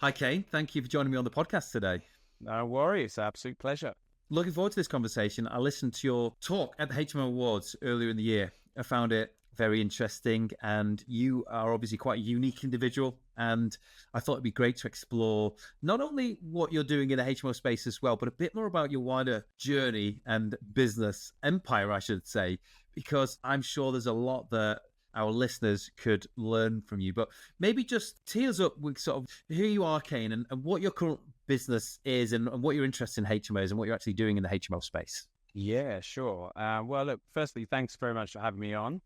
Hi, Kane. Thank you for joining me on the podcast today. No worries. Absolute pleasure. Looking forward to this conversation. I listened to your talk at the HMO Awards earlier in the year. I found it very interesting, and you are obviously quite a unique individual. And I thought it'd be great to explore not only what you're doing in the HMO space as well, but a bit more about your wider journey and business empire, I should say, because I'm sure there's a lot that our listeners could learn from you. But maybe just tee us up with sort of who you are, Kane, and what your current business is and what you're interested in HMOs and what you're actually doing in the HMO space. Yeah, sure. Well, look, firstly, thanks very much for having me on.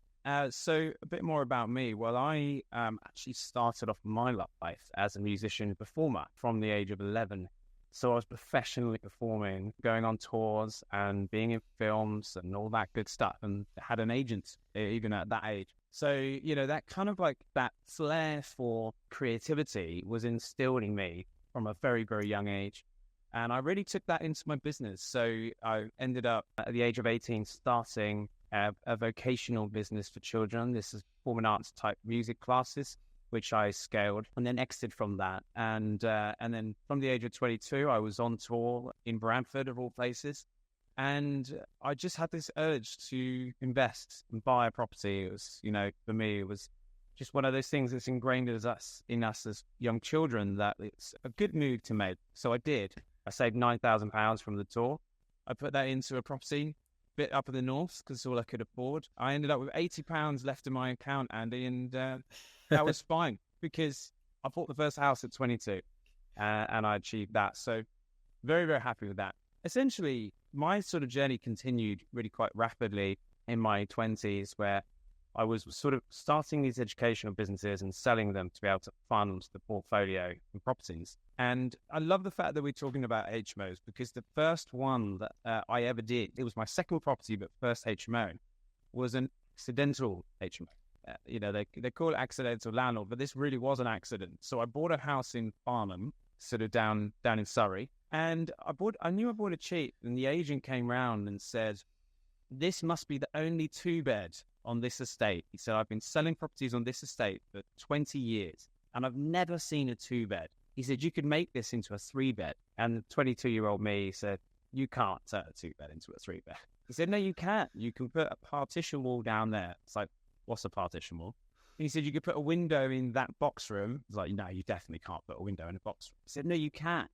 So a bit more about me. Well, I actually started off my life as a musician performer from the age of 11. So I was professionally performing, going on tours and being in films and all that good stuff, and had an agent even at that age. So, that kind of like that flair for creativity was instilled in me from a very, very young age. And I really took that into my business. So I ended up at the age of 18 starting a vocational business for children. This is performing arts type music classes, which I scaled and then exited from that. And then from the age of 22, I was on tour in Bradford, of all places. And I just had this urge to invest and buy a property. It was, for me, it was just one of those things that's ingrained in us as young children that it's a good move to make. So I did. I saved £9,000 from the tour. I put that into a property bit up in the north because it's all I could afford. I ended up with £80 left in my account, Andy, and that was fine because I bought the first house at 22 and I achieved that. So very, very happy with that. Essentially, my sort of journey continued really quite rapidly in my 20s where I was sort of starting these educational businesses and selling them to be able to fund the portfolio and properties. And I love the fact that we're talking about HMOs because the first one that I ever did, it was my second property, but first HMO, was an accidental HMO. They call it accidental landlord, but this really was an accident. So I bought a house in Farnham, sort of down in Surrey, and I knew I bought it cheap. And the agent came round and said, "This must be the only 2-bed on this estate." He said, "I've been selling properties on this estate for 20 years, and I've never seen a 2-bed." He said, "You could make this into a 3-bed." And the 22-year-old me said, "You can't turn a 2-bed into a 3-bed." He said, "No, you can. You can put a partition wall down there." It's like, "What's a partition wall?" And he said, "You could put a window in that box room." It's like, "No, you definitely can't put a window in a box room." He said, "No, you can."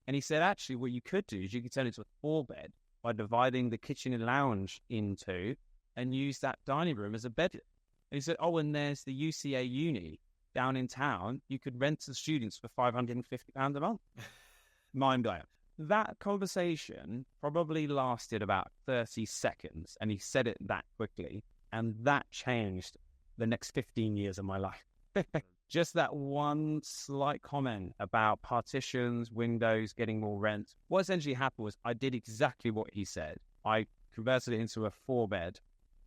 And he said, "Actually, what you could do is you could turn it into a 4-bed by dividing the kitchen and lounge into and use that dining room as a bedroom." And he said, "Oh, and there's the UCA uni down in town. You could rent to students for £550 a month." Mind blown. That conversation probably lasted about 30 seconds, and he said it that quickly, and that changed the next 15 years of my life. Just that one slight comment about partitions, windows, getting more rent. What essentially happened was I did exactly what he said. I converted it into a 4-bed.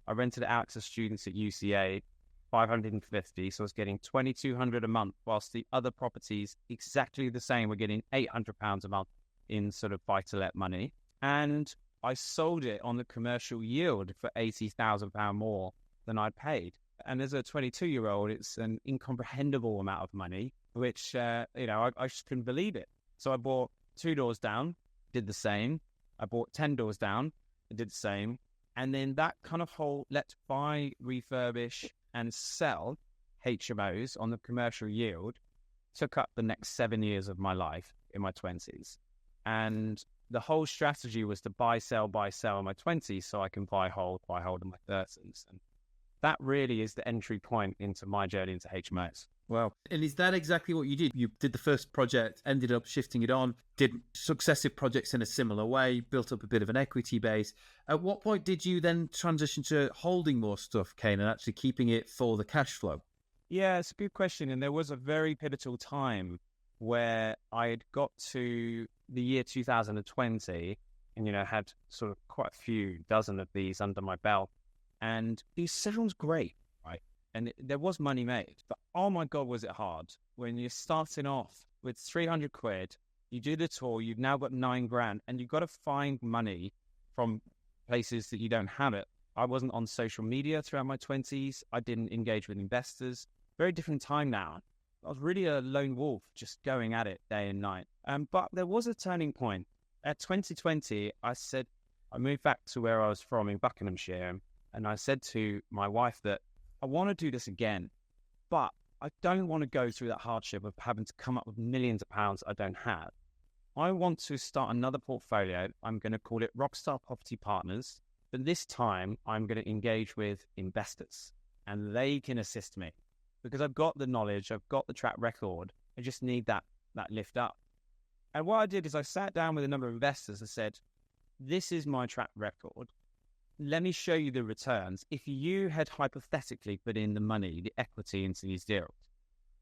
I rented it out to students at UCA, 550, so I was getting 2,200 a month, whilst the other properties, exactly the same, were getting £800 a month in sort of buy-to-let money. And I sold it on the commercial yield for £80,000 more than I'd paid. And as a 22-year-old, it's an incomprehensible amount of money, which, I just couldn't believe it. So I bought 2 doors down, did the same. I bought 10 doors down, and did the same. And then that kind of whole let's buy, refurbish, and sell HMOs on the commercial yield took up the next 7 years of my life in my 20s. And the whole strategy was to buy, sell in my 20s so I can buy, hold in my 30s. And that really is the entry point into my journey into HMOs. Wow. And is that exactly what you did? You did the first project, ended up shifting it on, did successive projects in a similar way, built up a bit of an equity base. At what point did you then transition to holding more stuff, Kane, and actually keeping it for the cash flow? Yeah, it's a good question. And there was a very pivotal time where I had got to the year 2020 and, had sort of quite a few dozen of these under my belt. And these sounds great, right? And there was money made, but oh my God, was it hard when you're starting off with 300 quid, you do the tour, you've now got 9 grand and you've got to find money from places that you don't have it. I wasn't on social media throughout my 20s. I didn't engage with investors. Very different time now. I was really a lone wolf, just going at it day and night. But there was a turning point. At 2020, I moved back to where I was from in Buckinghamshire, and I said to my wife that I want to do this again, but I don't want to go through that hardship of having to come up with millions of pounds I don't have. I want to start another portfolio. I'm going to call it Rockstar Property Partners, but this time I'm going to engage with investors, and they can assist me because I've got the knowledge, I've got the track record. I just need that lift up. And what I did is I sat down with a number of investors and said, this is my track record. Let me show you the returns. If you had hypothetically put in the money, the equity into these deals,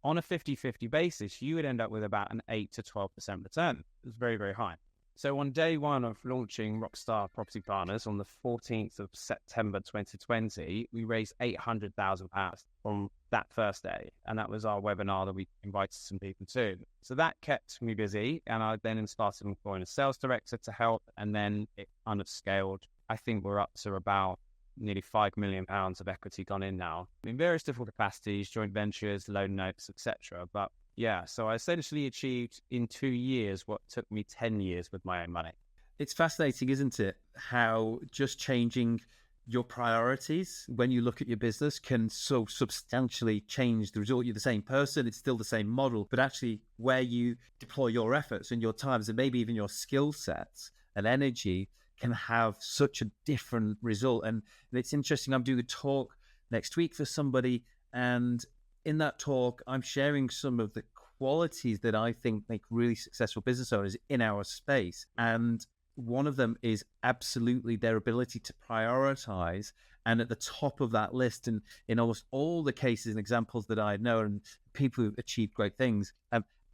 on a 50-50 basis, you would end up with about an 8 to 12% return. It was very, very high. So on day one of launching Rockstar Property Partners on the 14th of September 2020, we raised £800,000 from that first day. And that was our webinar that we invited some people to. So that kept me busy. And I then started employing a sales director to help. And then it kind of scaled. I think we're up to about nearly £5 million of equity gone in now in various different capacities, joint ventures, loan notes, etc. But yeah, so I essentially achieved in 2 years what took me 10 years with my own money. It's fascinating, isn't it? How just changing your priorities when you look at your business can so substantially change the result. You're the same person, it's still the same model, but actually where you deploy your efforts and your times and maybe even your skill sets and energy can have such a different result. And it's interesting, I'm doing a talk next week for somebody, and in that talk, I'm sharing some of the qualities that I think make really successful business owners in our space. And one of them is absolutely their ability to prioritize. And at the top of that list, and in almost all the cases and examples that I know, and people who've achieved great things,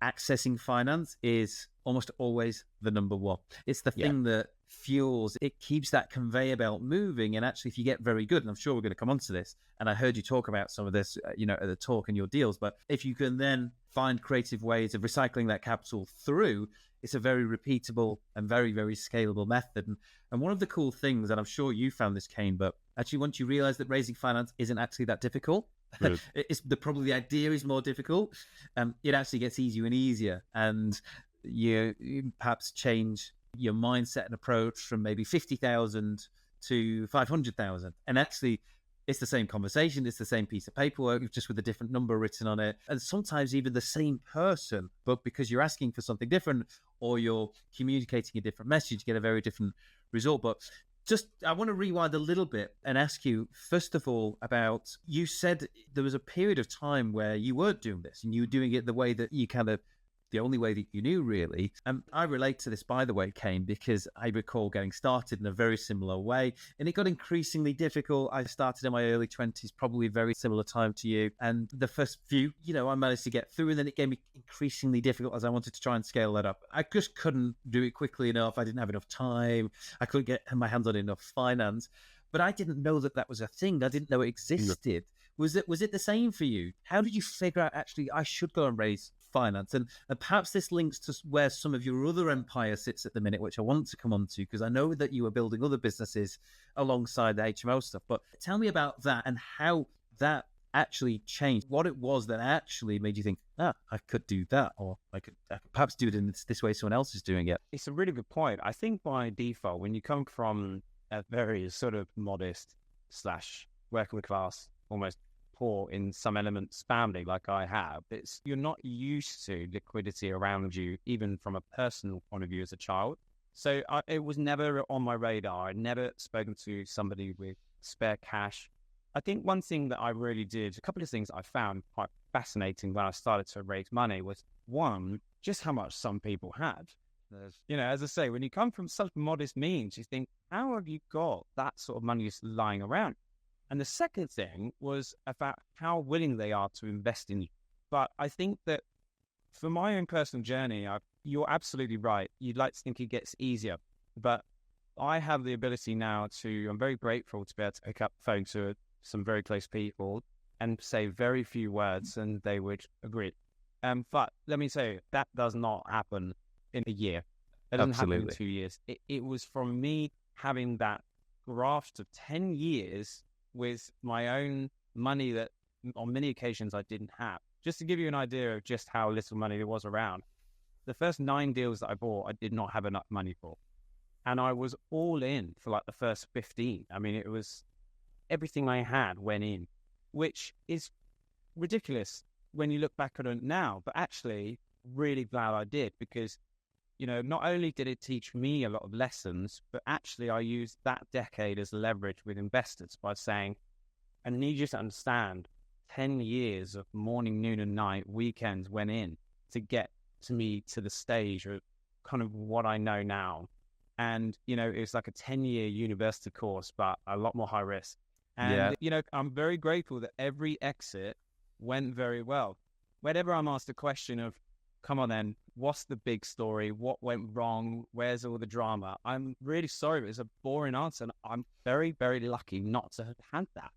accessing finance is almost always the number one. It's the thing that fuels, it keeps that conveyor belt moving. And actually, if you get very good, and I'm sure we're going to come on to this, and I heard you talk about some of this, at the talk and your deals, but if you can then find creative ways of recycling that capital through, it's a very repeatable and very, very scalable method. And one of the cool things, and I'm sure you found this, Kane, but actually once you realize that raising finance isn't actually that difficult, probably the idea is more difficult. It actually gets easier and easier, and you perhaps change your mindset and approach from maybe 50,000 to 500,000, and actually it's the same conversation, it's the same piece of paperwork, just with a different number written on it, and sometimes even the same person, but because you're asking for something different or you're communicating a different message, you get a very different result. But I want to rewind a little bit and ask you, first of all, about, you said there was a period of time where you weren't doing this and you were doing it the way that you the only way that you knew, really. And I relate to this, by the way, Kane, because I recall getting started in a very similar way, and it got increasingly difficult. I started in my early 20s, probably a very similar time to you. And the first few, I managed to get through, and then it became increasingly difficult as I wanted to try and scale that up. I just couldn't do it quickly enough. I didn't have enough time. I couldn't get my hands on enough finance. But I didn't know that was a thing. I didn't know it existed. Was it the same for you? How did you figure out, actually, I should go and raise finance? And perhaps this links to where some of your other empire sits at the minute, which I want to come on to, because I know that you are building other businesses alongside the HMO stuff. But tell me about that and how that actually changed, what it was that actually made you think, I could do that, or I could perhaps do it in this way someone else is doing it. It's a really good point. I think by default, when you come from a very sort of modest / working class, almost poor in some elements family like I have, you're not used to liquidity around you, even from a personal point of view as a child. So it was never on my radar. I'd never spoken to somebody with spare cash. I think one thing that I really did, a couple of things I found quite fascinating when I started to raise money was, one, just how much some people had. As I say, when you come from such modest means, you think, how have you got that sort of money just lying around? And the second thing was about how willing they are to invest in you. But I think that for my own personal journey, you're absolutely right. You'd like to think it gets easier. But I have the ability now I'm very grateful to be able to pick up the phone to some very close people and say very few words, and they would agree. But let me say, that does not happen in a year. It doesn't happen in 2 years. It was from me having that graft of 10 years with my own money that on many occasions I didn't have, just to give you an idea of just how little money there was around, the first 9 deals that I bought, I did not have enough money for. And I was all in for like the first 15. I mean, it was everything I had went in, which is ridiculous when you look back on it now, but actually really glad I did, because, not only did it teach me a lot of lessons, but actually I used that decade as leverage with investors by saying, I need you to understand 10 years of morning, noon and night, weekends went in to get to me to the stage of kind of what I know now. And, it was like a 10-year university course, but a lot more high risk. And, I'm very grateful that every exit went very well. Whenever I'm asked a question of, come on then, what's the big story? What went wrong? Where's all the drama? I'm really sorry, but it's a boring answer. And I'm very, very lucky not to have had that.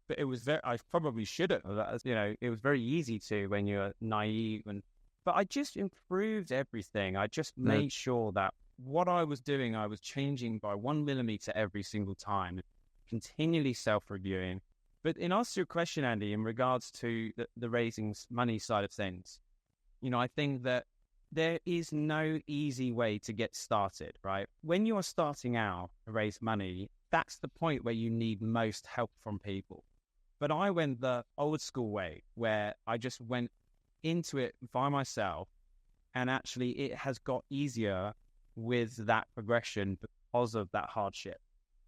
But it was I probably should have. It was very easy to when you're naive. But I just improved everything. I just made sure that what I was doing, I was changing by 1 millimeter every single time, continually self-reviewing. But in answer to your question, Andy, in regards to the raising money side of things, I think that there is no easy way to get started, right? When you are starting out to raise money, that's the point where you need most help from people. But I went the old school way, where I just went into it by myself, and actually it has got easier with that progression because of that hardship.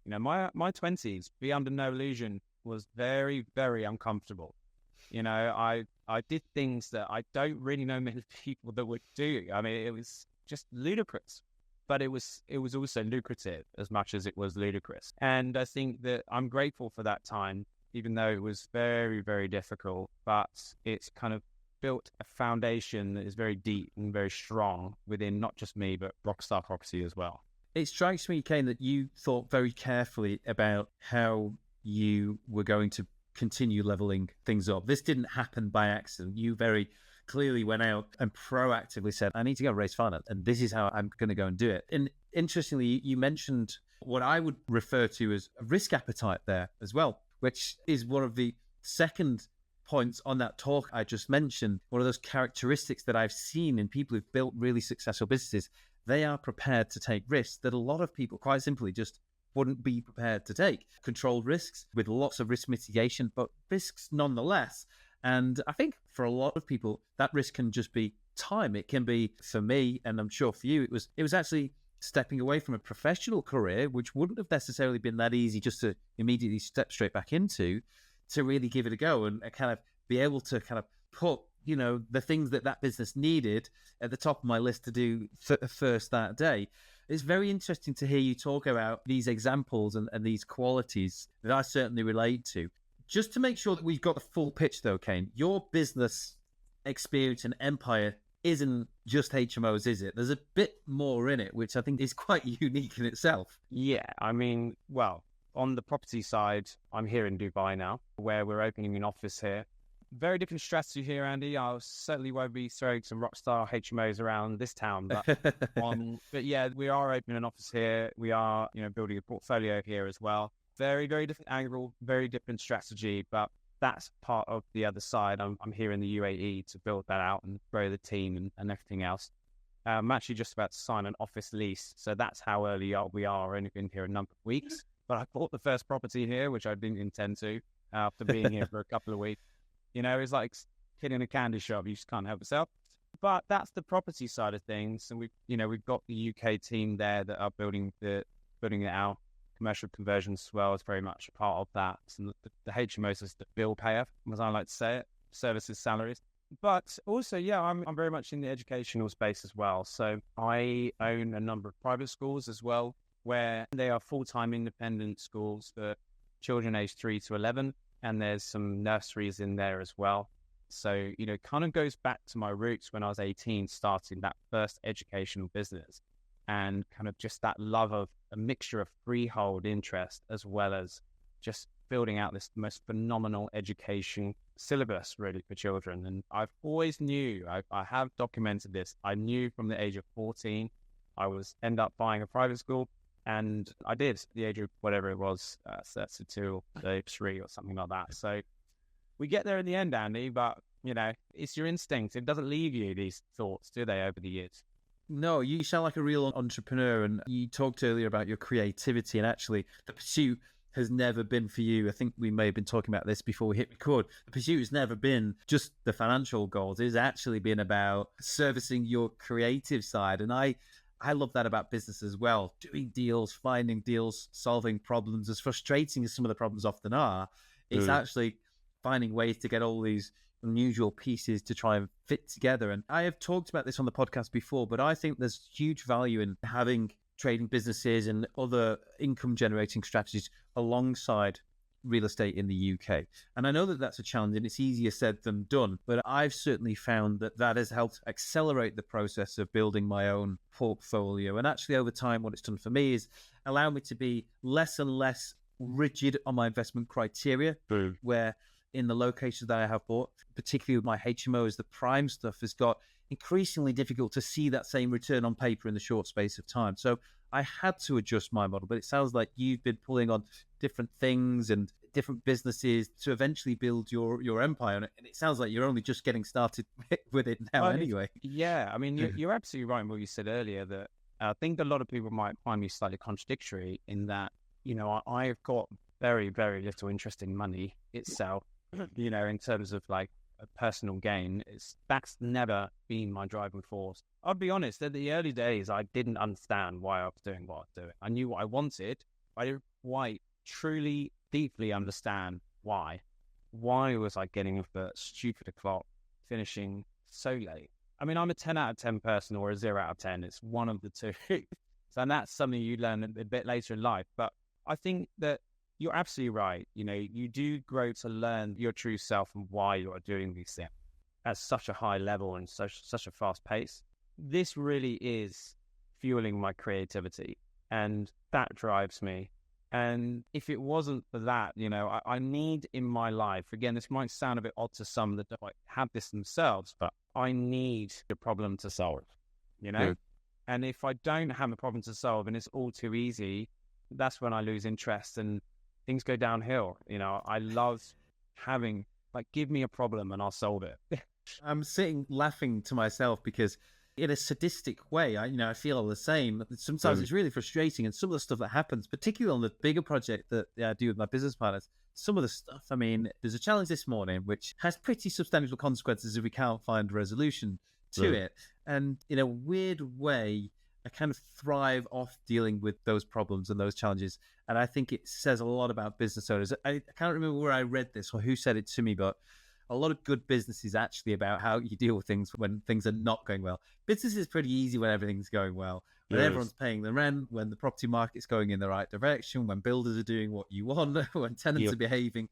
My 20s, be under no illusion, was very, very uncomfortable. I did things that I don't really know many people that would do. I mean, it was just ludicrous, but it was also lucrative as much as it was ludicrous. And I think that I'm grateful for that time, even though it was very, very difficult, but it's kind of built a foundation that is very deep and very strong within not just me, but Rockstar Property as well. It strikes me, Kane, that you thought very carefully about how you were going to continue leveling things up. This didn't happen by accident. You very clearly went out and proactively said, I need to go raise finance, and this is how I'm going to go and do it. And interestingly, you mentioned what I would refer to as a risk appetite there as well, which is one of the second points on that talk I just mentioned. One of those characteristics that I've seen in people who've built really successful businesses, they are prepared to take risks that a lot of people quite simply just wouldn't be prepared to take. Controlled risks with lots of risk mitigation, but risks nonetheless. And I think for a lot of people, that risk can just be time. It can be, for me, and I'm sure for you, it was actually stepping away from a professional career, which wouldn't have necessarily been that easy just to immediately step straight back into, to really give it a go and kind of be able to kind of put, the things that business needed at the top of my list to do first that day. It's very interesting to hear you talk about these examples and these qualities that I certainly relate to. Just to make sure that we've got the full pitch though, Kane, your business experience and empire isn't just HMOs, is it? There's a bit more in it, which I think is quite unique in itself. Yeah, I mean, well, on the property side, I'm here in Dubai now, where we're opening an office here. Very different strategy here, Andy. I certainly won't be throwing some Rockstar HMOs around this town, but yeah, we are opening an office here. We are, building a portfolio here as well. Very, very different angle, very different strategy, but that's part of the other side. I'm here in the UAE to build that out and grow the team and everything else. I'm actually just about to sign an office lease, so that's how early we are. I've only been here a number of weeks, but I bought the first property here, which I didn't intend to, after being here for a couple of weeks. It's like kid in a candy shop. You just can't help yourself. But that's the property side of things. And we've got the UK team there that are building it out. Commercial conversions as well is very much a part of that. And the HMOs is the bill payer, as I like to say it, services, salaries. But also, yeah, I'm very much in the educational space as well. So I own a number of private schools as well, where they are full-time independent schools for children aged 3 to 11. And there's some nurseries in there as well. So, kind of goes back to my roots when I was 18, starting that first educational business, and kind of just that love of a mixture of freehold interest as well as just building out this most phenomenal education syllabus really for children. And I've always knew, I have documented this, I knew from the age of 14, I was end up buying a private school. And I did at the age of whatever it was, 32 or 33 or something like that. So we get there in the end, Andy, but It's your instinct. It doesn't leave you, these thoughts, do they, over the years? No, you sound like a real entrepreneur, and you talked earlier about your creativity, and actually the pursuit has never been for you. I think we may have been talking about this before we hit record. The pursuit has never been just the financial goals. It's actually been about servicing your creative side. And I love that about business as well. Doing deals, finding deals, solving problems, as frustrating as some of the problems often are, it's actually finding ways to get all these unusual pieces to try and fit together. And I have talked about this on the podcast before, but I think there's huge value in having trading businesses and other income generating strategies alongside real estate in the UK. And I know that that's a challenge and it's easier said than done, but I've certainly found that that has helped accelerate the process of building my own portfolio. And actually over time, what it's done for me is allow me to be less and less rigid on my investment criteria, where in the locations that I have bought, particularly with my HMOs, the prime stuff has got increasingly difficult to see that same return on paper in the short space of time. So I had to adjust my model, but it sounds like you've been pulling on different things and different businesses to eventually build your empire. And it sounds like you're only just getting started with it now anyway. Yeah, I mean, you're absolutely right in what you said earlier, that I think a lot of people might find me slightly contradictory in that, I've got very, very little interest in money itself, in terms of like a personal gain. That's never been my driving force. I'll be honest, at the early days, I didn't understand why I was doing what I was doing. I knew what I wanted. I didn't quite truly, deeply understand why. Why was I getting up at stupid o'clock, finishing so late? I mean, I'm a 10 out of 10 person or a 0 out of 10. It's one of the two. And that's something you learn a bit later in life. But I think that you're absolutely right. You do grow to learn your true self and why you are doing these things at such a high level and such a fast pace. This really is fueling my creativity, and that drives me. And if it wasn't for that, I need in my life, again, this might sound a bit odd to some that don't have this themselves, but I need a problem to solve, And if I don't have a problem to solve and it's all too easy, that's when I lose interest and things go downhill. I love having, give me a problem and I'll solve it. I'm sitting laughing to myself because in a sadistic way, I feel the same. Sometimes it's really frustrating, and some of the stuff that happens, particularly on the bigger project that I do with my business partners, some of the stuff, there's a challenge this morning which has pretty substantial consequences if we can't find a resolution to it. And in a weird way, I kind of thrive off dealing with those problems and those challenges. And I think it says a lot about business owners. I can't remember where I read this or who said it to me, but a lot of good business is actually about how you deal with things when things are not going well. Business is pretty easy when everything's going well, when everyone's paying the rent, when the property market's going in the right direction, when builders are doing what you want, when tenants are behaving.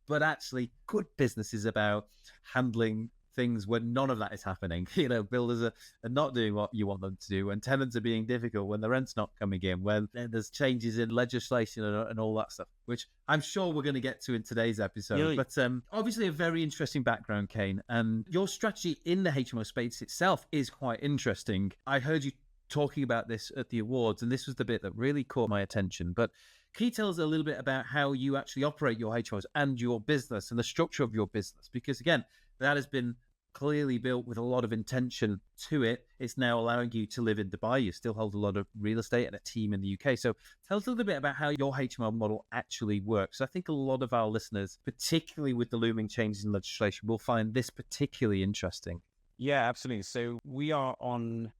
But actually, good business is about handling things when none of that is happening. Builders are not doing what you want them to do, when tenants are being difficult, when the rent's not coming in, when there's changes in legislation and all that stuff, which I'm sure we're going to get to in today's episode. But obviously a very interesting background, Kane, and your strategy in the HMO space itself is quite interesting. I heard you talking about this at the awards, and this was the bit that really caught my attention. But can you tell us a little bit about how you actually operate your HMOs and your business and the structure of your business? Because again, that has been clearly built with a lot of intention to it. It's now allowing you to live in Dubai. You still hold a lot of real estate and a team in the UK. So tell us a little bit about how your HMO model actually works. I think a lot of our listeners, particularly with the looming changes in legislation, will find this particularly interesting. Yeah, absolutely. So we are on,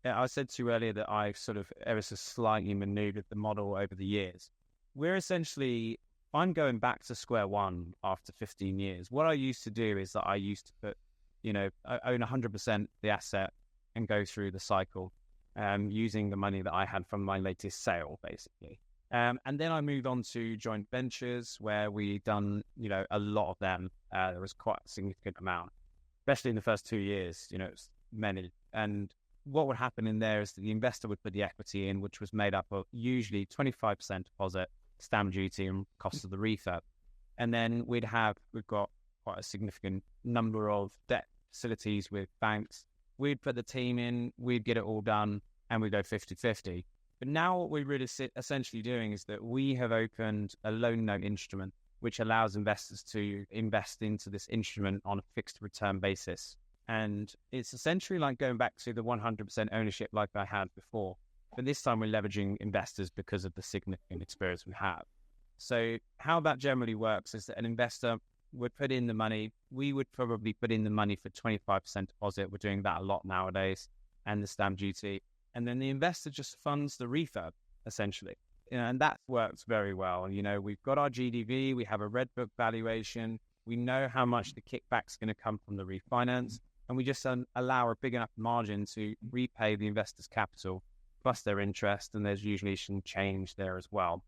I said to you earlier that I've sort of ever so slightly maneuvered the model over the years. I'm going back to square one after 15 years. What I used to do is that I used to put, I own 100% the asset and go through the cycle using the money that I had from my latest sale, basically. And then I moved on to joint ventures where we done, a lot of them. There was quite a significant amount, especially in the first 2 years, it was many. And what would happen in there is that the investor would put the equity in, which was made up of usually 25% deposit, stamp duty and cost of the refurb. And then we've got quite a significant number of debt facilities with banks. We'd put the team in, we'd get it all done, and we'd go 50-50. But now what we're really essentially doing is that we have opened a loan note instrument which allows investors to invest into this instrument on a fixed return basis. And it's essentially like going back to the 100% ownership like I had before. But this time we're leveraging investors because of the significant experience we have. So how that generally works is that an investor would put in the money. We would probably put in the money for 25% deposit. We're doing that a lot nowadays, and the stamp duty. And then the investor just funds the refurb, essentially. And that works very well. We've got our GDV, we have a red book valuation, we know how much the kickback's going to come from the refinance, and we just allow a big enough margin to repay the investor's capital plus their interest, and there's usually some change there as well.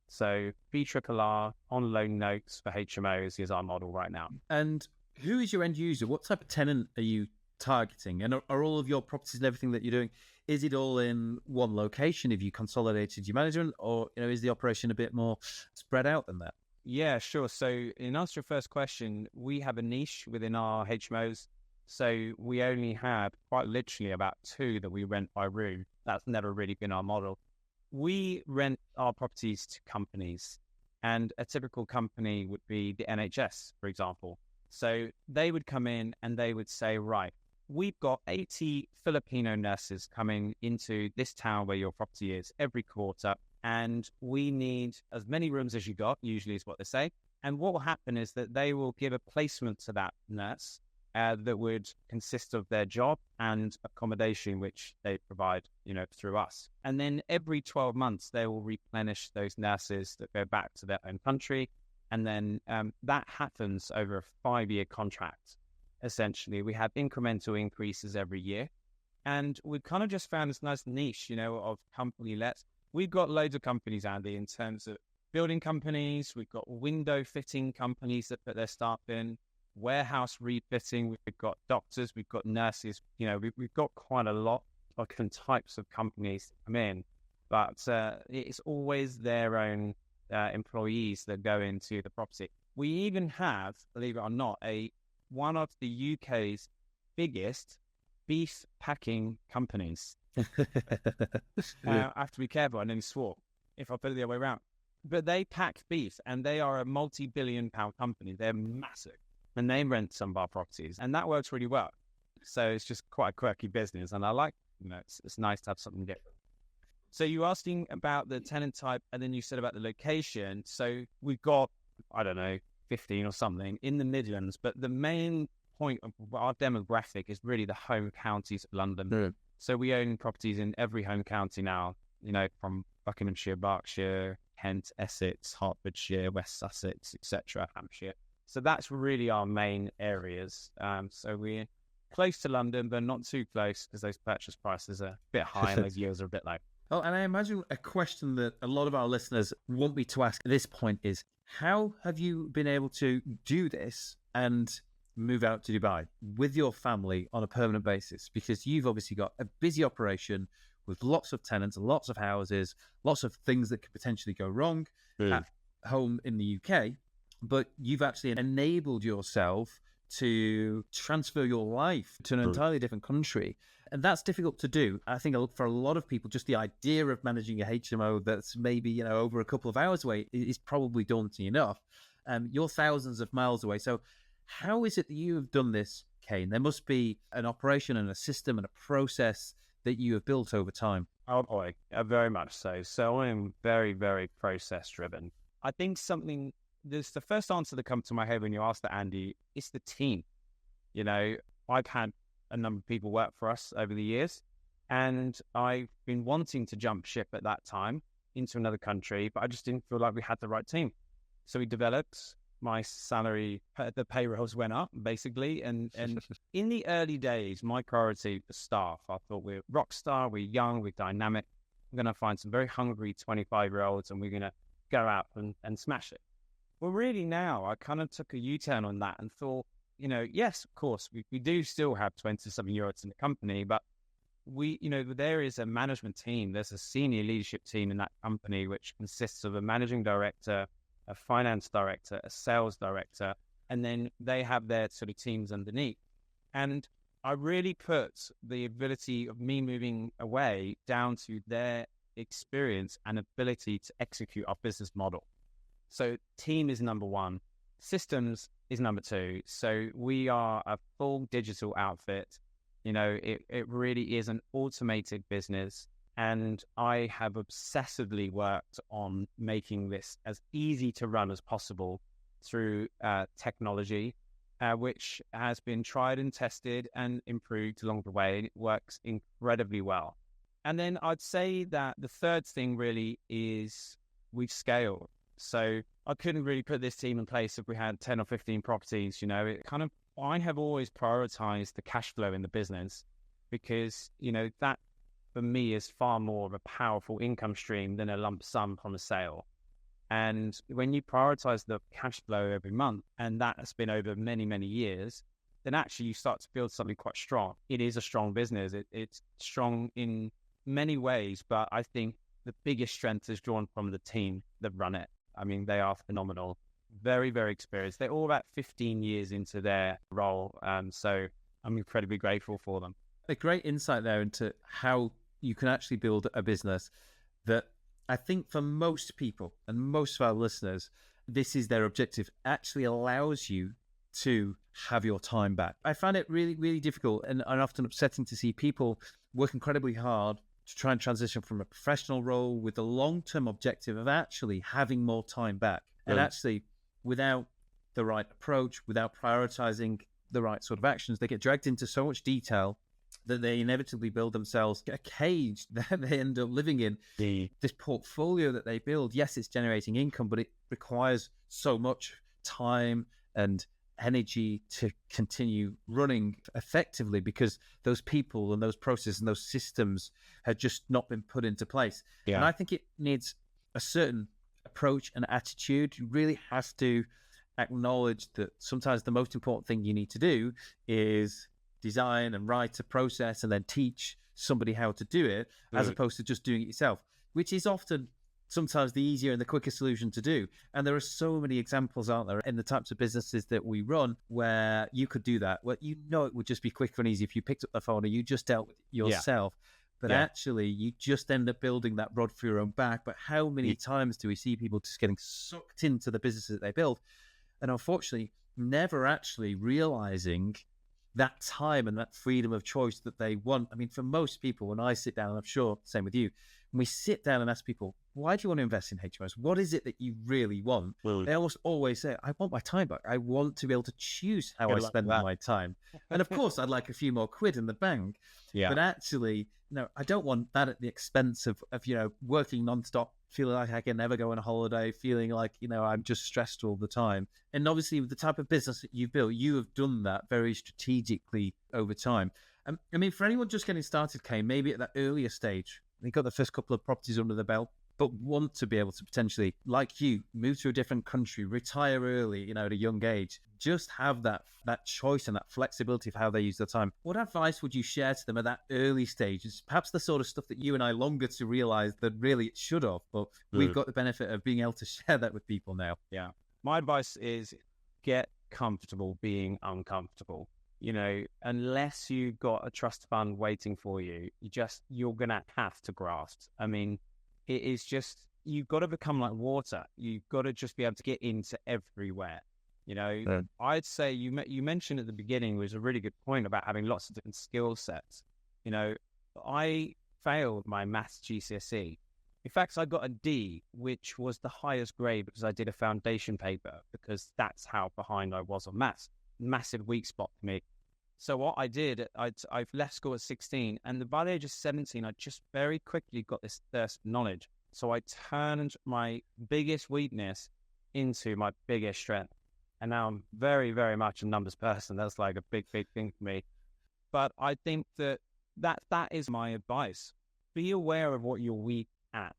So BRRR on loan notes for HMOs is our model right now. And who is your end user? What type of tenant are you targeting? And are all of your properties and everything that you're doing, is it all in one location? Have you consolidated your management, or is the operation a bit more spread out than that? Yeah, sure. So in answer to your first question, we have a niche within our HMOs. So we only have quite literally about 2 that we rent by room. That's never really been our model. We rent our properties to companies, and a typical company would be the NHS, for example. So they would come in and they would say, right, we've got 80 Filipino nurses coming into this town where your property is every quarter, and we need as many rooms as you got, usually is what they say. And what will happen is that they will give a placement to that nurse that would consist of their job and accommodation, which they provide, through us. And then every 12 months, they will replenish those nurses that go back to their own country. And then that happens over a 5-year contract. Essentially, we have incremental increases every year. And we've kind of just found this nice niche, of company lets. We've got loads of companies, Andy, in terms of building companies. We've got window fitting companies that put their staff in, warehouse refitting. We've got doctors, we've got nurses. We've got quite a lot of different types of companies that come in. But it's always their own employees that go into the property. We even have, believe it or not, one of the UK's biggest beef packing companies. I have to be careful, I nearly swore if I put it the other way around. But they pack beef, and they are a multi-billion-pound company. They're massive, and they rent some of our properties, and that works really well. So it's just quite a quirky business, and I like, it's nice to have something different. So you asking about the tenant type, and then you said about the location. So we've got, 15 or something in the Midlands, but the main point of our demographic is really the home counties of London. Yeah. So we own properties in every home county now, from Buckinghamshire, Berkshire, Kent, Essex, Hertfordshire, West Sussex, etc., Hampshire. So that's really our main areas. So we're close to London, but not too close because those purchase prices are a bit high and those yields are a bit low. Oh, and I imagine a question that a lot of our listeners want me to ask at this point is, how have you been able to do this and move out to Dubai with your family on a permanent basis? Because you've obviously got a busy operation with lots of tenants, lots of houses, lots of things that could potentially go wrong at home in the UK, but you've actually enabled yourself to transfer your life to an entirely different country. And that's difficult to do. I think for a lot of people, just the idea of managing a HMO that's maybe, over a couple of hours away is probably daunting enough. You're thousands of miles away. So how is it that you have done this, Kane? There must be an operation and a system and a process that you have built over time. Oh boy, very much so. So I am very, very process driven. I think the first answer that comes to my head when you ask that, Andy, is the team. I've had a number of people work for us over the years, and I've been wanting to jump ship at that time into another country, but I just didn't feel like we had the right team. So we developed my salary, the payrolls went up basically. And in the early days, my priority was staff. I thought we're Rockstar, we're young, we're dynamic. I'm going to find some very hungry 25-year-olds and we're going to go out and smash it. Well, really now I kind of took a U-turn on that and thought, yes, of course, we do still have 20-something-year-olds in the company, but there is a management team. There's a senior leadership team in that company, which consists of a managing director, a finance director, a sales director, and then they have their sort of teams underneath. And I really put the ability of me moving away down to their experience and ability to execute our business model. So team is number one, systems is number two. So we are a full digital outfit. It really is an automated business. And I have obsessively worked on making this as easy to run as possible through technology, which has been tried and tested and improved along the way. It works incredibly well. And then I'd say that the third thing really is we've scaled. So I couldn't really put this team in place if we had 10 or 15 properties. I have always prioritized the cash flow in the business because, that for me is far more of a powerful income stream than a lump sum from a sale. And when you prioritize the cash flow every month, and that has been over many, many years, then actually you start to build something quite strong. It is a strong business. It's strong in many ways, but I think the biggest strength is drawn from the team that run it. I mean, they are phenomenal, very, very experienced. They're all about 15 years into their role. So I'm incredibly grateful for them. A great insight there into how you can actually build a business that I think for most people and most of our listeners, this is their objective, actually allows you to have your time back. I find it really, really difficult and often upsetting to see people work incredibly hard to try and transition from a professional role with the long-term objective of actually having more time back. And actually, without the right approach, without prioritizing the right sort of actions, they get dragged into so much detail that they inevitably build themselves a cage that they end up living in. This portfolio that they build, yes, it's generating income, but it requires so much time and energy to continue running effectively because those people and those processes and those systems had just not been put into place. Yeah. And I think it needs a certain approach and attitude. You really have to acknowledge that sometimes the most important thing you need to do is design and write a process and then teach somebody how to do it, as opposed to just doing it yourself, which is often sometimes the easier and the quicker solution to do. And there are so many examples, aren't there, in the types of businesses that we run where you could do that. Well, it would just be quicker and easy if you picked up the phone and you just dealt with it yourself. But actually, you just end up building that rod for your own back. But how many times do we see people just getting sucked into the businesses that they build? And unfortunately, never actually realizing that time and that freedom of choice that they want. I mean, for most people, when I sit down, and I'm sure same with you, when we sit down and ask people, why do you want to invest in HMOs? What is it that you really want? They almost always say, I want my time back. I want to be able to choose how I spend my time. And of course, I'd like a few more quid in the bank. Yeah. But actually, no, I don't want that at the expense of working nonstop, feeling like I can never go on a holiday, feeling like, I'm just stressed all the time. And obviously with the type of business that you've built, you have done that very strategically over time. I mean, for anyone just getting started, Kane, maybe at that earlier stage, they got the first couple of properties under the belt, but want to be able to potentially, like you, move to a different country, retire early, at a young age, just have that choice and that flexibility of how they use their time. What advice would you share to them at that early stage? It's perhaps the sort of stuff that you and I longer to realize that really it should have, but we've got the benefit of being able to share that with people now. Yeah. My advice is get comfortable being uncomfortable. Unless you've got a trust fund waiting for you, you're going to have to graft. I mean, it is just, you've got to become like water. You've got to just be able to get into everywhere. I'd say you mentioned at the beginning was a really good point about having lots of different skill sets. I failed my maths GCSE. In fact, I got a D, which was the highest grade because I did a foundation paper, because that's how behind I was on maths. Massive weak spot for me. So what I did, I've left school at 16, and by the age of 17, I just very quickly got this thirst for knowledge. So I turned my biggest weakness into my biggest strength. And now I'm very, very much a numbers person. That's like a big, big thing for me. But I think that is my advice. Be aware of what you're weak at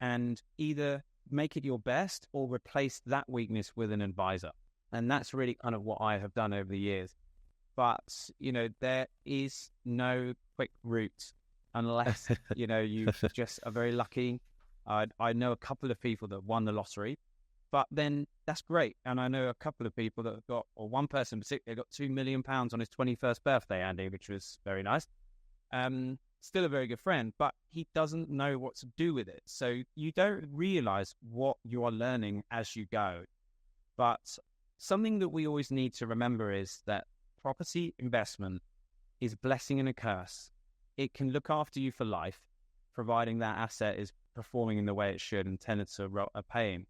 and either make it your best or replace that weakness with an advisor. And that's really kind of what I have done over the years. But, there is no quick route unless, you just are very lucky. I know a couple of people that won the lottery, but then that's great. And I know a couple of people that have got, or one person in particular, got £2 million on his 21st birthday, Andy, which was very nice. still a very good friend, but he doesn't know what to do with it. So you don't realize what you are learning as you go. But something that we always need to remember is that property investment is a blessing and a curse. It can look after you for life, providing that asset is performing in the way it should and tenants are paying.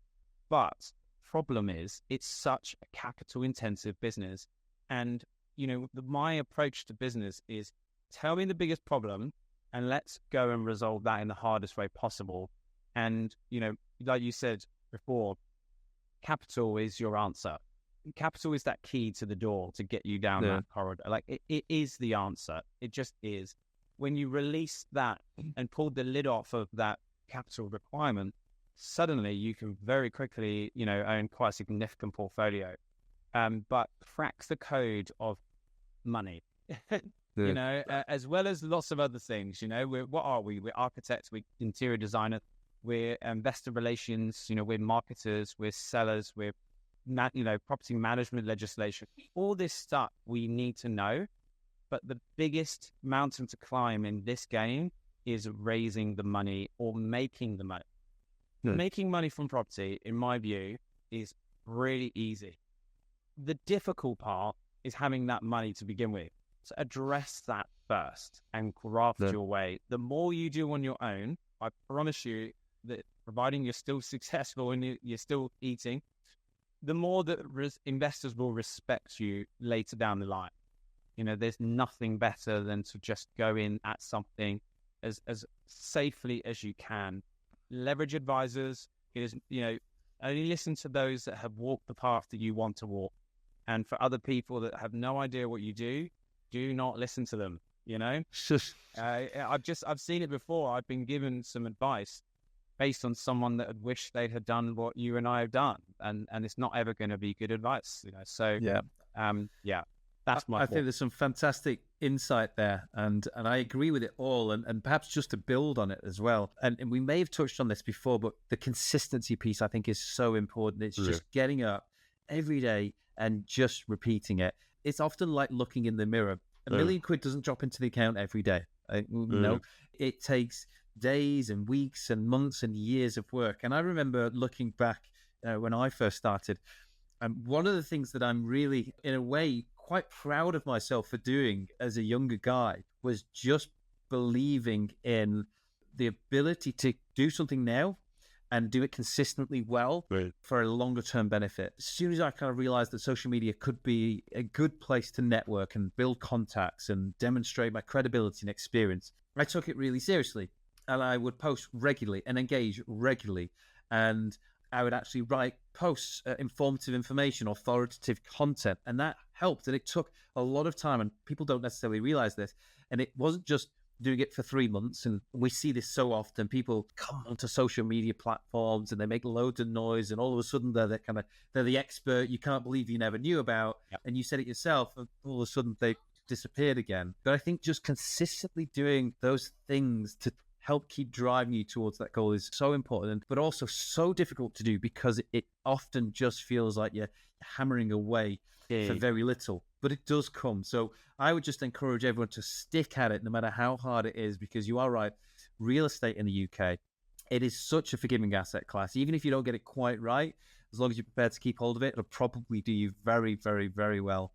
But problem is, it's such a capital intensive business. And, my approach to business is tell me the biggest problem and let's go and resolve that in the hardest way possible. And, like you said before, capital is your answer. Capital is that key to the door to get you down that corridor. Like it is the answer. It just is. When you release that and pull the lid off of that capital requirement, suddenly you can very quickly, own quite a significant portfolio. But crack the code of money, as well as lots of other things. What are we? We're architects, we're interior designers, we're investor relations, we're marketers, we're sellers, we're property management legislation. All this stuff we need to know. But the biggest mountain to climb in this game is raising the money or making the money. Making money from property, in my view, is really easy. The difficult part is having that money to begin with. So address that first and graft your way. The more you do on your own, I promise you that providing you're still successful and you're still eating, the more that investors will respect you later down the line. There's nothing better than to just go in at something as safely as you can. Leverage advisors. Only listen to those that have walked the path that you want to walk. And for other people that have no idea what you do not listen to them. I've seen it before. I've been given some advice based on someone that had wished they had done what you and I have done, and it's not ever going to be good advice. So that's my. I think there's some fantastic insight there, and I agree with it all. And perhaps just to build on it as well, and we may have touched on this before, but the consistency piece I think is so important. It's just getting up every day and just repeating it. It's often like looking in the mirror. £1 million doesn't drop into the account every day. It takes days and weeks and months and years of work. And I remember looking back when I first started, and one of the things that I'm really, in a way, quite proud of myself for doing as a younger guy was just believing in the ability to do something now and do it consistently well for a longer term benefit. As soon as I kind of realized that social media could be a good place to network and build contacts and demonstrate my credibility and experience, I took it really seriously. And I would post regularly and engage regularly. And I would actually write posts, informative information, authoritative content. And that helped. And it took a lot of time. And people don't necessarily realize this. And it wasn't just doing it for 3 months. And we see this so often. People come onto social media platforms and they make loads of noise. And all of a sudden they're the expert you can't believe you never knew about. Yep. And you said it yourself. And all of a sudden they disappeared again. But I think just consistently doing those things to help keep driving you towards that goal is so important, but also so difficult to do because it often just feels like you're hammering away for very little, but it does come. So I would just encourage everyone to stick at it no matter how hard it is, because you are right. Real estate in the UK, it is such a forgiving asset class. Even if you don't get it quite right, as long as you're prepared to keep hold of it, it'll probably do you very, very, very well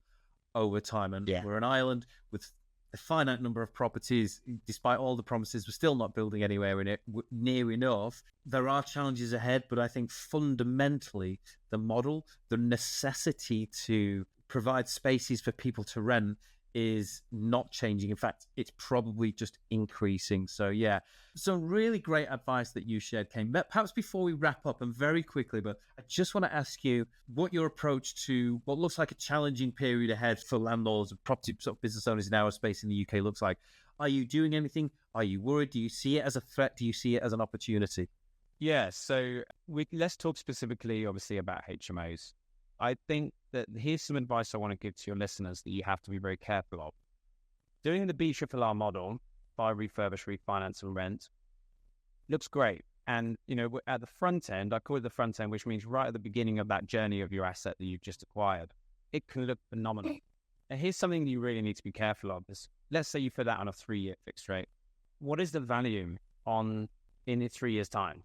over time. And we're an island with a finite number of properties. Despite all the promises, we're still not building anywhere in it near enough. There are challenges ahead, but I think fundamentally the model, the necessity to provide spaces for people to rent is not changing. In fact, it's probably just increasing. So some really great advice that you shared, Kane. But perhaps before we wrap up, and very quickly, but I just want to ask you what your approach to what looks like a challenging period ahead for landlords and property business owners in our space in the UK looks like. Are you doing anything? Are you worried? Do you see it as a threat? Do you see it as an opportunity? Yeah, so let's talk specifically, obviously, about HMOs. I think that here's some advice I want to give to your listeners that you have to be very careful of. Doing the BRRR model, buy, refurbish, refinance, and rent, looks great. And, at the front end, I call it the front end, which means right at the beginning of that journey of your asset that you've just acquired, it can look phenomenal. And here's something you really need to be careful of. Let's say you put that on a 3-year fixed rate. what is the value in 3 years' time?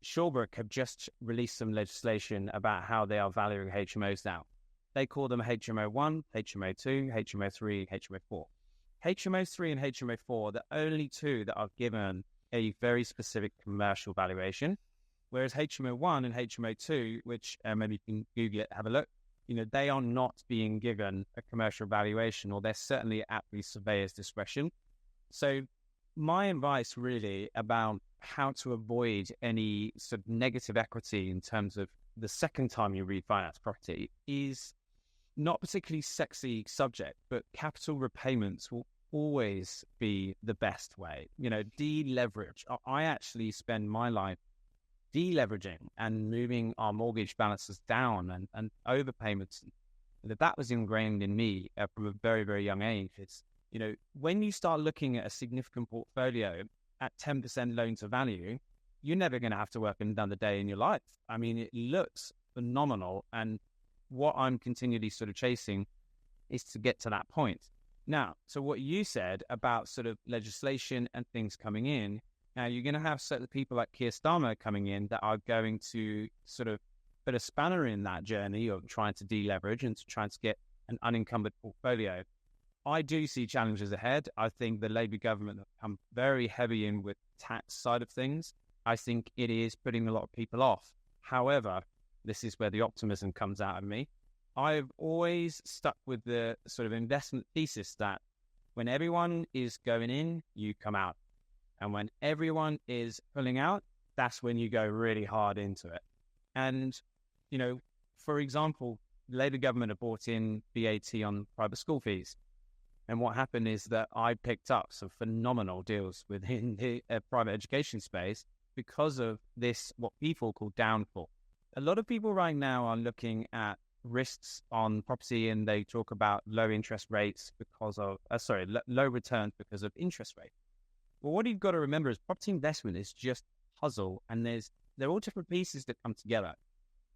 Shawbrook have just released some legislation about how they are valuing HMOs now. They call them HMO 1, HMO 2, HMO 3, HMO 4. HMO 3 and HMO 4 are the only two that are given a very specific commercial valuation, whereas HMO 1 and HMO 2, which maybe you can Google it, have a look, they are not being given a commercial valuation, or they're certainly at the surveyor's discretion. So my advice really about how to avoid any sort of negative equity in terms of the second time you refinance property is not particularly sexy subject, but capital repayments will always be the best way. Deleverage. I actually spend my life deleveraging and moving our mortgage balances down and overpayments. That was ingrained in me from a very, very young age. It's, when you start looking at a significant portfolio at 10% loan to value, you're never going to have to work another day in your life. I mean, it looks phenomenal. And what I'm continually sort of chasing is to get to that point. Now, so what you said about sort of legislation and things coming in, now you're going to have certain people like Keir Starmer coming in that are going to sort of put a spanner in that journey of trying to deleverage and to trying to get an unencumbered portfolio. I do see challenges ahead. I think the Labour government have come very heavy in with tax side of things. I think it is putting a lot of people off. However, this is where the optimism comes out of me. I've always stuck with the sort of investment thesis that when everyone is going in, you come out. And when everyone is pulling out, that's when you go really hard into it. And, for example, the Labour government have brought in VAT on private school fees. And what happened is that I picked up some phenomenal deals within the private education space because of this, what people call downfall. A lot of people right now are looking at risks on property, and they talk about low interest rates because of, low returns because of interest rate. Well, what you've got to remember is property investment is just a puzzle, and they're all different pieces that come together.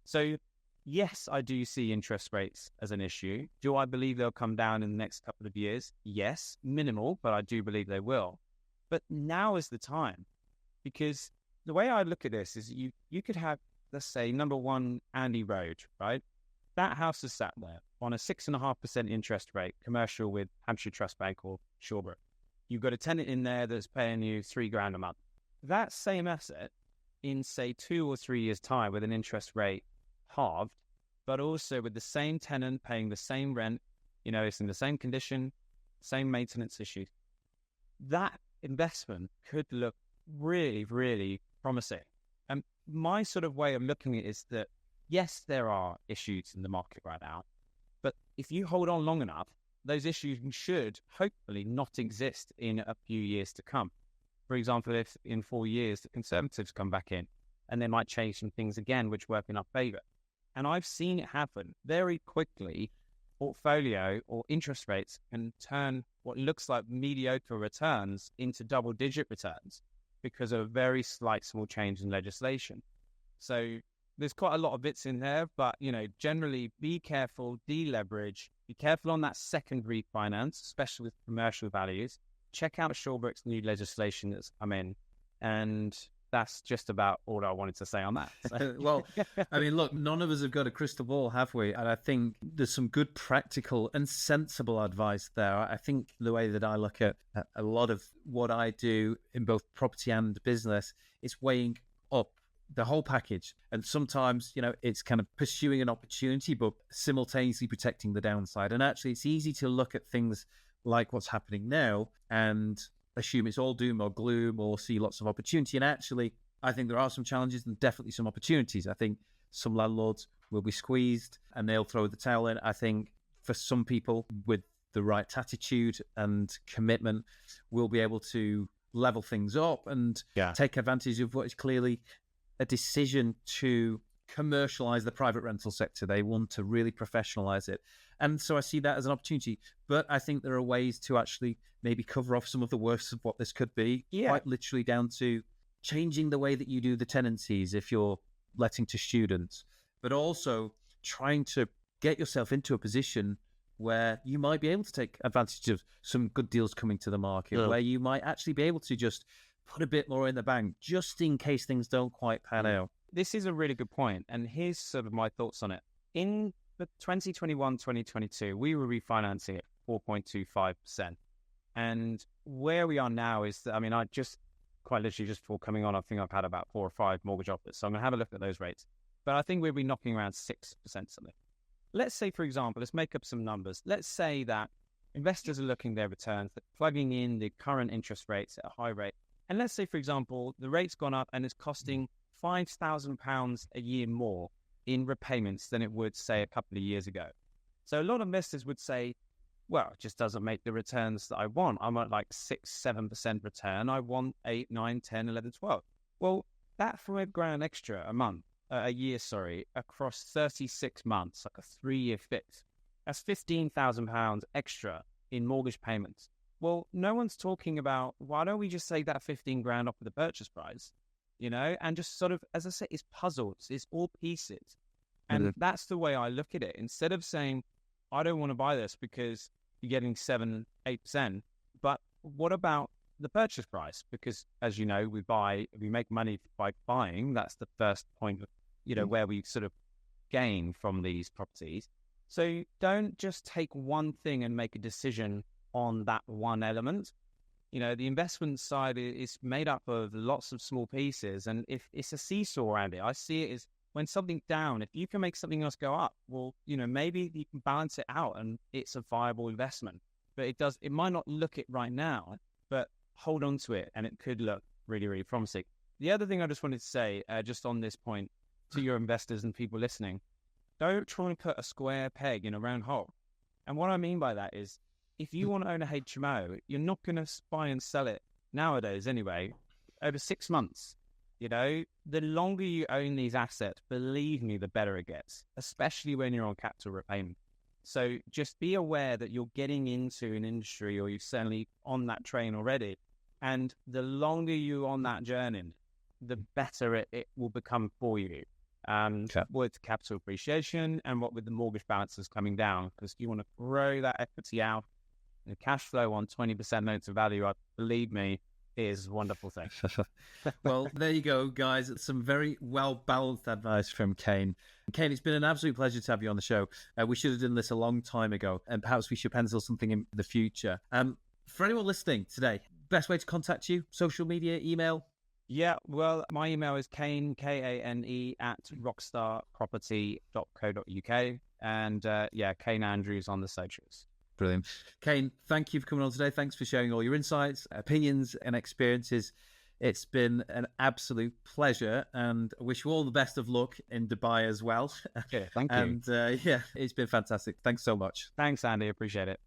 So yes, I do see interest rates as an issue. Do I believe they'll come down in the next couple of years? Yes, minimal, but I do believe they will. But now is the time, because the way I look at this is you could have, let's say, number 1 Andy Road, right? That house is sat there on a 6.5% interest rate, commercial with Hampshire Trust Bank or Shawbrook. You've got a tenant in there that's paying you $3,000 a month. That same asset in, say, 2 or 3 years' time with an interest rate halved, but also with the same tenant paying the same rent, it's in the same condition, same maintenance issues. That investment could look really, really promising. And my sort of way of looking at it is that, yes, there are issues in the market right now, but if you hold on long enough, those issues should hopefully not exist in a few years to come. For example, if in 4 years the Conservatives come back in and they might change some things again, which work in our favour. And I've seen it happen very quickly. Portfolio or interest rates can turn what looks like mediocre returns into double-digit returns because of a very slight small change in legislation. So there's quite a lot of bits in there, but, generally be careful, deleverage, be careful on that second refinance, especially with commercial values. Check out Shawbrook's new legislation that's come in, and that's just about all I wanted to say on that. So. Well, I mean, look, none of us have got a crystal ball, have we? And I think there's some good practical and sensible advice there. I think the way that I look at a lot of what I do in both property and business is weighing up the whole package. And sometimes, it's kind of pursuing an opportunity, but simultaneously protecting the downside. And actually, it's easy to look at things like what's happening now and assume it's all doom or gloom or see lots of opportunity. And actually, I think there are some challenges and definitely some opportunities. I think some landlords will be squeezed and they'll throw the towel in. I think for some people with the right attitude and commitment, we'll be able to level things up and take advantage of what is clearly a decision to commercialize the private rental sector. They want to really professionalize it. And so I see that as an opportunity. But I think there are ways to actually maybe cover off some of the worst of what this could be, quite literally down to changing the way that you do the tenancies if you're letting to students, but also trying to get yourself into a position where you might be able to take advantage of some good deals coming to the market, where you might actually be able to just put a bit more in the bank just in case things don't quite pan out. This is a really good point, and here's sort of my thoughts on it. In the 2021-2022, we were refinancing at 4.25%. And where we are now is that, I mean, I just quite literally just before coming on, I think I've had about 4 or 5 mortgage offers. So I'm going to have a look at those rates. But I think we'll be knocking around 6% something. Let's say, for example, let's make up some numbers. Let's say that investors are looking at their returns, they're plugging in the current interest rates at a high rate. And let's say, for example, the rate's gone up and it's costing £5,000 a year more in repayments than it would, say, a couple of years ago. So a lot of investors would say, well, it just doesn't make the returns that I want. I'm at like 6-7% return. I want 8, 9, 10, 11, 12. Well, that £5,000 extra a year, across 36 months, like a 3-year fix, that's £15,000 extra in mortgage payments. Well, no one's talking about, why don't we just take that 15 grand off of the purchase price, and just sort of, as I say, it's puzzles, it's all pieces. And that's the way I look at it. Instead of saying, I don't want to buy this because you're getting 7-8%, but what about the purchase price? Because as you know, we make money by buying. That's the first point of, where we sort of gain from these properties. So don't just take one thing and make a decision on that one element. The investment side is made up of lots of small pieces, and if it's a seesaw around it, I see it as when something's down, if you can make something else go up, well, maybe you can balance it out and it's a viable investment. But it might not look it right now, but hold on to it and it could look really, really promising. The other thing I just wanted to say, just on this point to your investors and people listening, don't try and put a square peg in a round hole. And what I mean by that is, if you want to own a HMO, you're not going to buy and sell it nowadays anyway, over 6 months. The longer you own these assets, believe me, the better it gets, especially when you're on capital repayment. So just be aware that you're getting into an industry, or you're certainly on that train already. And the longer you're on that journey, the better it will become for you. With capital appreciation and what with the mortgage balances coming down, because you want to grow that equity out. The cash flow on 20% loan to value, believe me, is a wonderful thing. Well, there you go, guys. It's some very well-balanced advice from Kane. Kane, it's been an absolute pleasure to have you on the show. We should have done this a long time ago, and perhaps we should pencil something in the future. For anyone listening today, best way to contact you, social media, email? Yeah, well, my email is Kane, Kane, @rockstarproperty.co.uk. And Kane Andrews on the socials. Brilliant. Kane, thank you for coming on today. Thanks for sharing all your insights, opinions, and experiences. It's been an absolute pleasure, and I wish you all the best of luck in Dubai as well. Yeah, thank you. And it's been fantastic. Thanks so much. Thanks, Andy. Appreciate it.